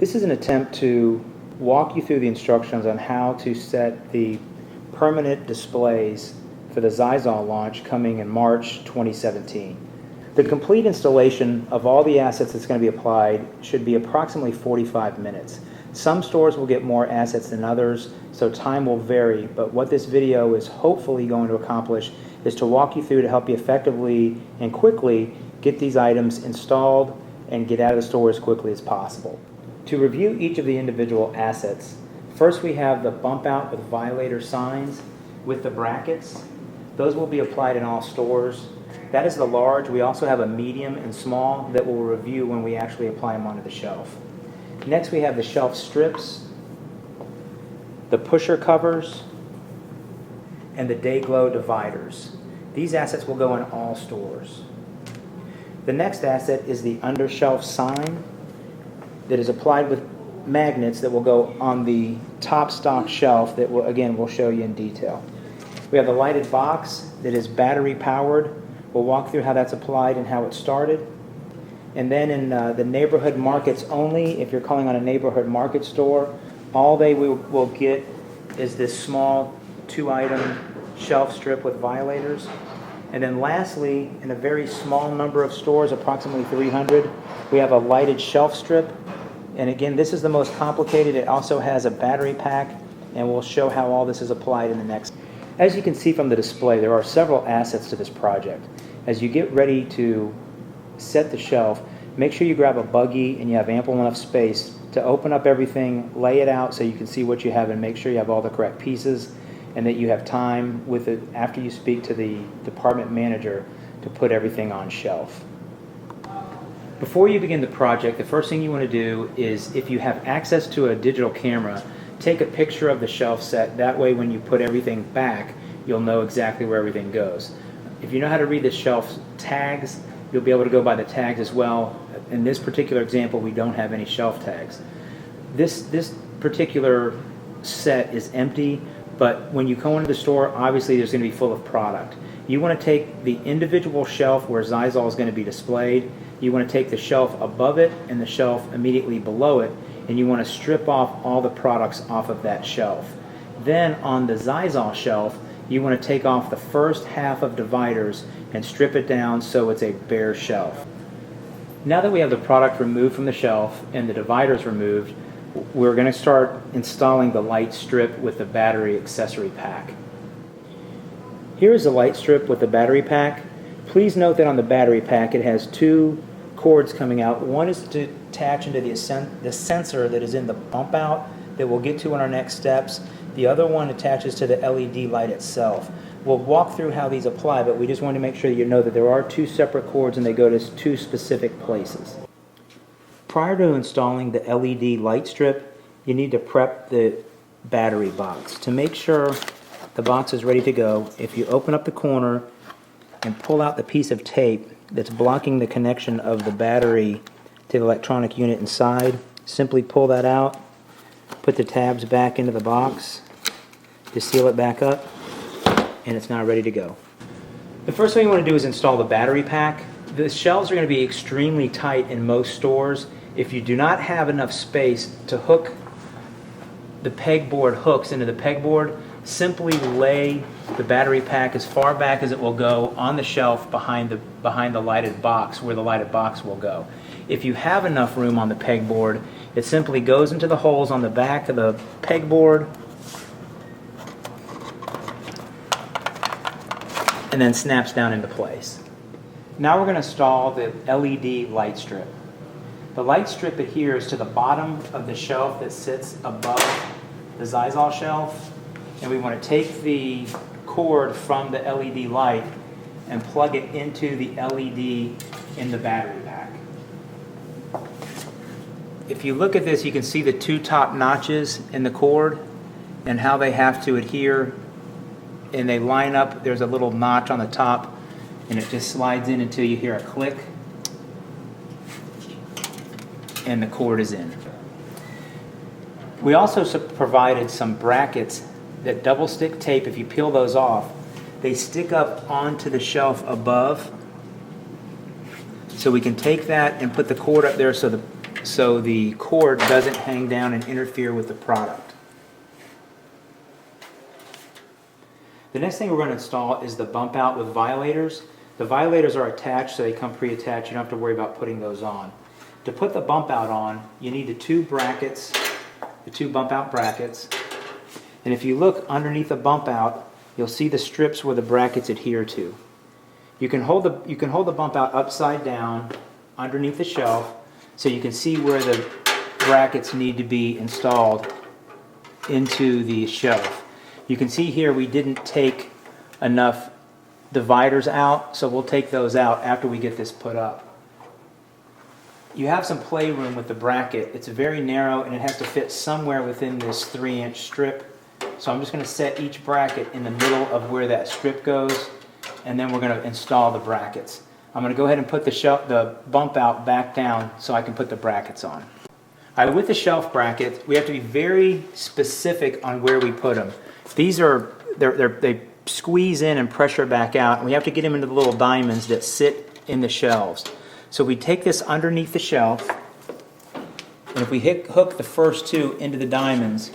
This is an attempt to walk you through the instructions on how to set the permanent displays for the Xyzal launch coming in March 2017. The complete installation of all the assets that's going to be applied should be approximately 45 minutes. Some stores will get more assets than others, so time will vary, but what this video is hopefully going to accomplish is to walk you through to help you effectively and quickly get these items installed and get out of the store as quickly as possible. To review each of the individual assets, first we have the bump out with violator signs with the brackets. Those will be applied in all stores. That is the large. We also have a medium and small that we'll review when we actually apply them onto the shelf. Next we have the shelf strips, the pusher covers, and the day glow dividers. These assets will go in all stores. The next asset is the undershelf sign that is applied with magnets that will go on the top stock shelf that will, again, we'll show you in detail. We have the lighted box that is battery powered. We'll walk through how that's applied and how it started. And then in the neighborhood markets only, if you're calling on a neighborhood market store, all they will get is this small 2-item shelf strip with violators. And then lastly, in a very small number of stores, approximately 300, we have a lighted shelf strip. And again, this is the most complicated. It also has a battery pack, and we'll show how all this is applied in the next. As you can see from the display, there are several assets to this project. As you get ready to set the shelf, make sure you grab a buggy and you have ample enough space to open up everything, lay it out so you can see what you have and make sure you have all the correct pieces, and that you have time with it after you speak to the department manager to put everything on shelf. Before you begin the project, the first thing you want to do is, if you have access to a digital camera, take a picture of the shelf set. That way when you put everything back, you'll know exactly where everything goes. If you know how to read the shelf tags, you'll be able to go by the tags as well. In this particular example, we don't have any shelf tags. This particular set is empty, but when you go into the store, obviously there's going to be full of product. You want to take the individual shelf where Xyzal is going to be displayed. You want to take the shelf above it and the shelf immediately below it, and you want to strip off all the products off of that shelf. Then on the Xyzal shelf, you want to take off the first half of dividers and strip it down so it's a bare shelf. Now that we have the product removed from the shelf and the dividers removed, we're going to start installing the light strip with the battery accessory pack. Here is the light strip with the battery pack. Please note that on the battery pack it has 2 cords coming out. One is to attach into the sensor that is in the bump out that we'll get to in our next steps. The other one attaches to the LED light itself. We'll walk through how these apply, but we just want to make sure you know that there are 2 separate cords and they go to 2 specific places. Prior to installing the LED light strip, you need to prep the battery box. To make sure the box is ready to go, if you open up the corner and pull out the piece of tape that's blocking the connection of the battery to the electronic unit inside, simply pull that out, put the tabs back into the box to seal it back up, and it's now ready to go. The first thing you want to do is install the battery pack. The shelves are going to be extremely tight in most stores. If you do not have enough space to hook the pegboard hooks into the pegboard, simply lay the battery pack as far back as it will go on the shelf behind the lighted box, where the lighted box will go. If you have enough room on the pegboard, it simply goes into the holes on the back of the pegboard and then snaps down into place. Now we're going to install the LED light strip. The light strip adheres to the bottom of the shelf that sits above the Xyzal shelf, and we want to take the cord from the LED light and plug it into the LED in the battery pack. If you look at this, you can see the 2 top notches in the cord and how they have to adhere, and they line up. There's a little notch on the top and it just slides in until you hear a click and the cord is in. We also provided some brackets that double stick tape. If you peel those off, they stick up onto the shelf above, so we can take that and put the cord up there so the so the cord doesn't hang down and interfere with the product. The next thing we're going to install is the bump out with violators. The violators are attached, so they come pre-attached. You don't have to worry about putting those on. To put the bump out on, you need the two brackets, the two bump out brackets. And if you look underneath the bump out, you'll see the strips where the brackets adhere to. You can hold the bump out upside down underneath the shelf so you can see where the brackets need to be installed into the shelf. You can see here we didn't take enough dividers out, so we'll take those out after we get this put up. You have some playroom with the bracket. It's very narrow and it has to fit somewhere within this 3-inch strip. So I'm just going to set each bracket in the middle of where that strip goes, and then we're going to install the brackets. I'm going to go ahead and put the bump out back down so I can put the brackets on. All right, with the shelf brackets, we have to be very specific on where we put them. These are, they squeeze in and pressure back out, and we have to get them into the little diamonds that sit in the shelves. So we take this underneath the shelf, and if we hook the first two into the diamonds,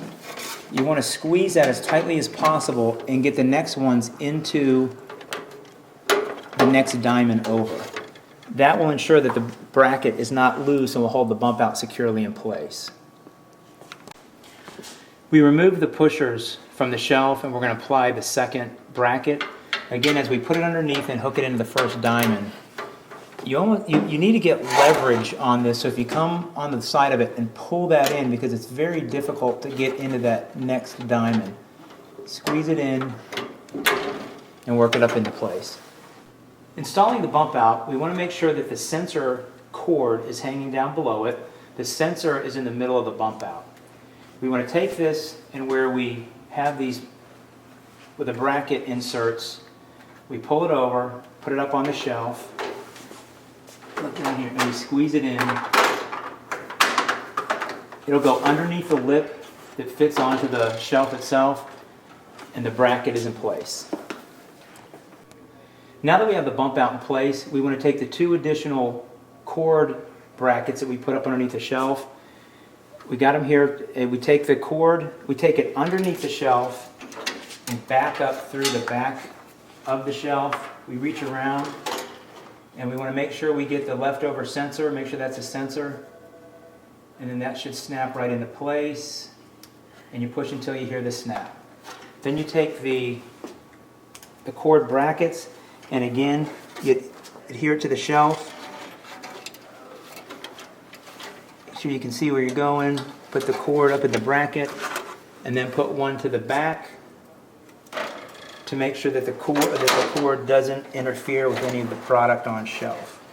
you want to squeeze that as tightly as possible and get the next ones into the next diamond over. That will ensure that the bracket is not loose and will hold the bump out securely in place. We remove the pushers from the shelf and we're going to apply the second bracket. Again, as we put it underneath and hook it into the first diamond, you need to get leverage on this, so if you come on the side of it and pull that in, because it's very difficult to get into that next diamond. Squeeze it in and work it up into place. Installing the bump out, we want to make sure that the sensor cord is hanging down below it. The sensor is in the middle of the bump out. We want to take this, and where we have these with the bracket inserts, we pull it over, put it up on the shelf. Look down here, and we squeeze it in. It'll go underneath the lip that fits onto the shelf itself, and the bracket is in place. Now that we have the bump out in place, we want to take the two additional cord brackets that we put up underneath the shelf. We got them here, and we take the cord, we take it underneath the shelf and back up through the back of the shelf. We reach around, and we want to make sure we get the leftover sensor, make sure that's a sensor, and then that should snap right into place, and you push until you hear the snap. Then you take the cord brackets, and again, you adhere it to the shelf. Make sure you can see where you're going, put the cord up in the bracket, and then put one to the back to make sure that the cord doesn't interfere with any of the product on shelf.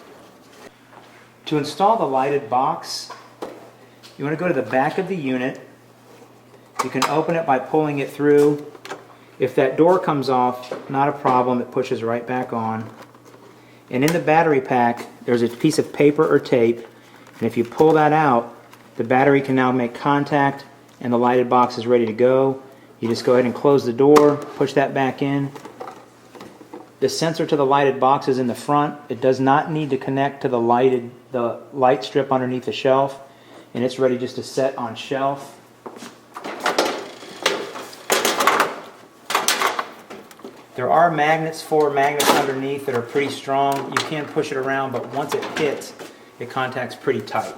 To install the lighted box, you want to go to the back of the unit. You can open it by pulling it through. If that door comes off, not a problem, it pushes right back on. And in the battery pack, there's a piece of paper or tape, and if you pull that out, the battery can now make contact and the lighted box is ready to go. You just go ahead and close the door, push that back in. The sensor to the lighted box is in the front. It does not need to connect to the light strip underneath the shelf, and it's ready just to set on shelf. There are magnets, 4 magnets underneath that are pretty strong. You can push it around, but once it hits, it contacts pretty tight.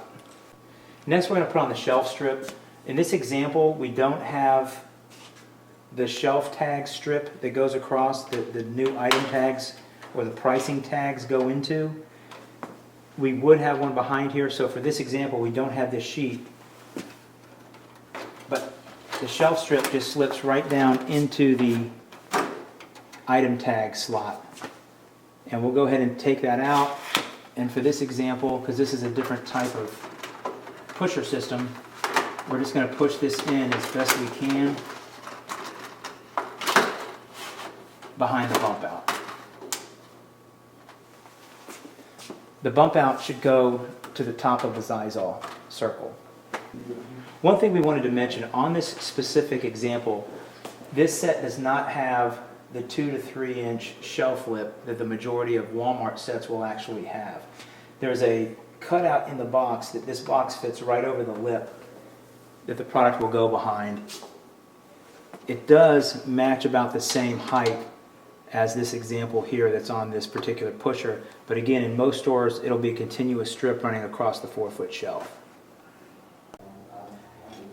Next, we're going to put on the shelf strip. In this example, we don't have the shelf tag strip that goes across the new item tags or the pricing tags go into. We would have one behind here, so for this example, we don't have this sheet. But the shelf strip just slips right down into the item tag slot. And we'll go ahead and take that out. And for this example, because this is a different type of pusher system, we're just going to push this in as best we can behind the bump out. The bump out should go to the top of the Xyzal circle. One thing we wanted to mention on this specific example, this set does not have the 2 to 3 inch shelf lip that the majority of Walmart sets will actually have. There's a cutout in the box that this box fits right over the lip that the product will go behind. It does match about the same height as this example here that's on this particular pusher, but again, in most stores it'll be a continuous strip running across the 4-foot shelf.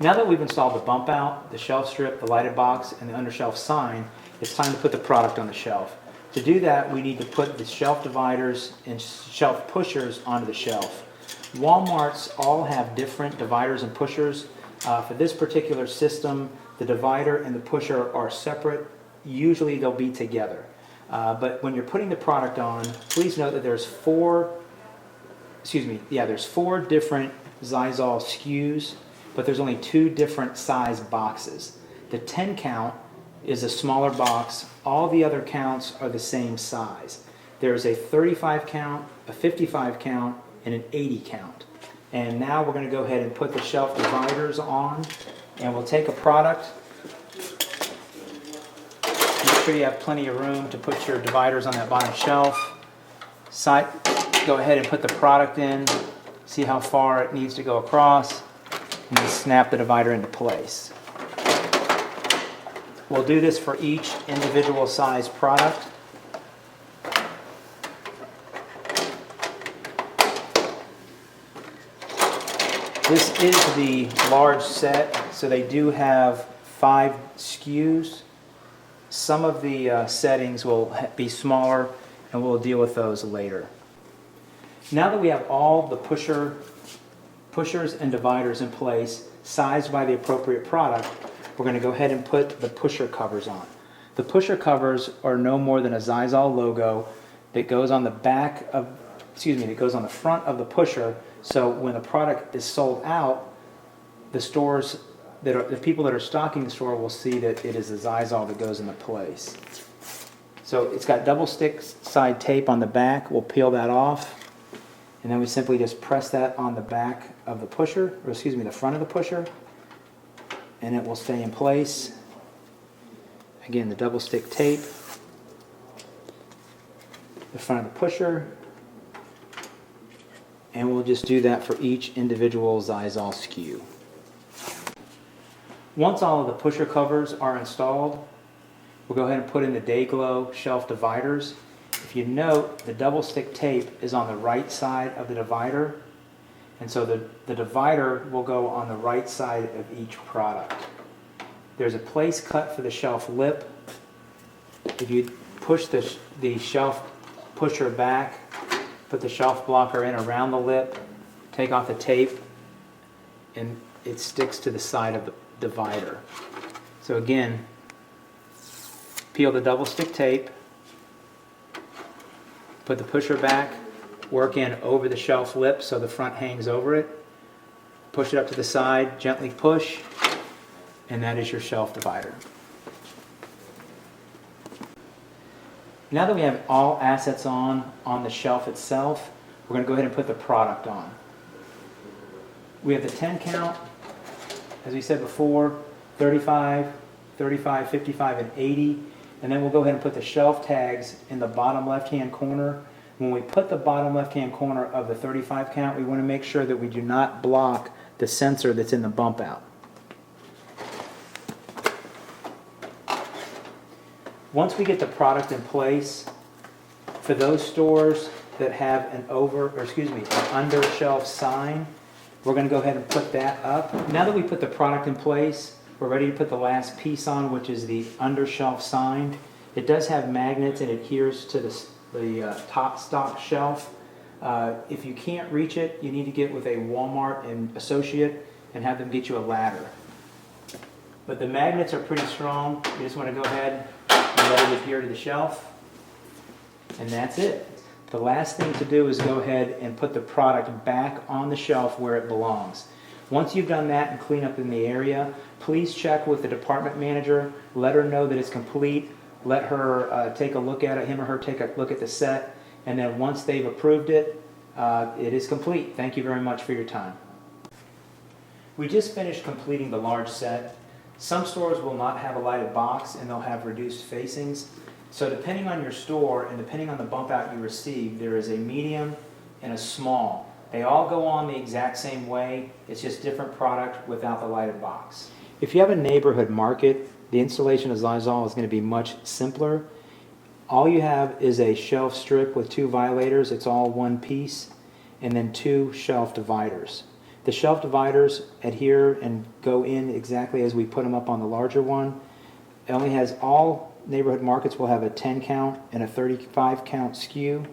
Now that we've installed the bump out, the shelf strip, the lighted box, and the undershelf sign, it's time to put the product on the shelf. To do that, we need to put the shelf dividers and shelf pushers onto the shelf. Walmarts all have different dividers and pushers. For this particular system, the divider and the pusher are separate. Usually they'll be together. But when you're putting the product on, please note that there's four different Xyzal SKUs, but there's only 2 different size boxes. The 10 count is a smaller box. All the other counts are the same size. There's a 35 count, a 55 count, and an 80 count. And now we're going to go ahead and put the shelf dividers on, and we'll take a product. Make sure you have plenty of room to put your dividers on that bottom shelf. Go ahead and put the product in, see how far it needs to go across, and then snap the divider into place. We'll do this for each individual size product. This is the large set, so they do have 5 SKUs. Some of the settings will be smaller, and we'll deal with those later. Now that we have all the pushers and dividers in place, sized by the appropriate product, we're going to go ahead and put the pusher covers on. The pusher covers are no more than a Xyzal logo that goes on the that goes on the front of the pusher, so when the product is sold out, the people that are stocking the store will see that it is a Xyzal that goes into place. So it's got double stick side tape on the back. We'll peel that off, and then we simply just press that on the back of the pusher, or the front of the pusher, and it will stay in place. Again, the double stick tape, the front of the pusher, and we'll just do that for each individual Xyzal SKU. Once all of the pusher covers are installed, we'll go ahead and put in the Day-Glo shelf dividers. If you note, the double stick tape is on the right side of the divider, and so the divider will go on the right side of each product. There's a place cut for the shelf lip. If you push the shelf pusher back, put the shelf blocker in around the lip, take off the tape, and it sticks to the side of the divider. So again, peel the double stick tape, put the pusher back, work in over the shelf lip so the front hangs over it, push it up to the side, gently push, and that is your shelf divider. Now that we have all assets on the shelf itself, we're going to go ahead and put the product on. We have the 10 count, as we said before, 35, 35, 55, and 80. And then we'll go ahead and put the shelf tags in the bottom left-hand corner. When we put the bottom left-hand corner of the 35 count, we want to make sure that we do not block the sensor that's in the bump out. Once we get the product in place, for those stores that have an under shelf sign, we're going to go ahead and put that up. Now that we put the product in place, we're ready to put the last piece on, which is the under shelf sign. It does have magnets and adheres to the top stock shelf. If you can't reach it, you need to get with a Walmart and associate and have them get you a ladder. But the magnets are pretty strong. You just want to go ahead and let it adhere to the shelf, and that's it. The last thing to do is go ahead and put the product back on the shelf where it belongs. Once you've done that and clean up in the area, please check with the department manager, let her know that it's complete, let her take a look at it, him or her take a look at the set, and then once they've approved it, it is complete. Thank you very much for your time. We just finished completing the large set. Some stores will not have a lighted box and they'll have reduced facings. So depending on your store and depending on the bump out you receive, there is a medium and a small. They all go on the exact same way. It's just different product without the lighted box. If you have a neighborhood market, the installation of Xyzal is going to be much simpler. All you have is a shelf strip with 2 violators. It's all one piece, and then 2 shelf dividers. The shelf dividers adhere and go in exactly as we put them up on the larger one. It only has, all neighborhood markets will have a 10 count and a 35 count skew,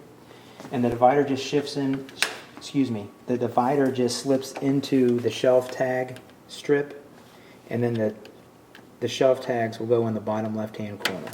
and the divider just shifts in, the divider just slips into the shelf tag strip, and then the shelf tags will go in the bottom left hand corner.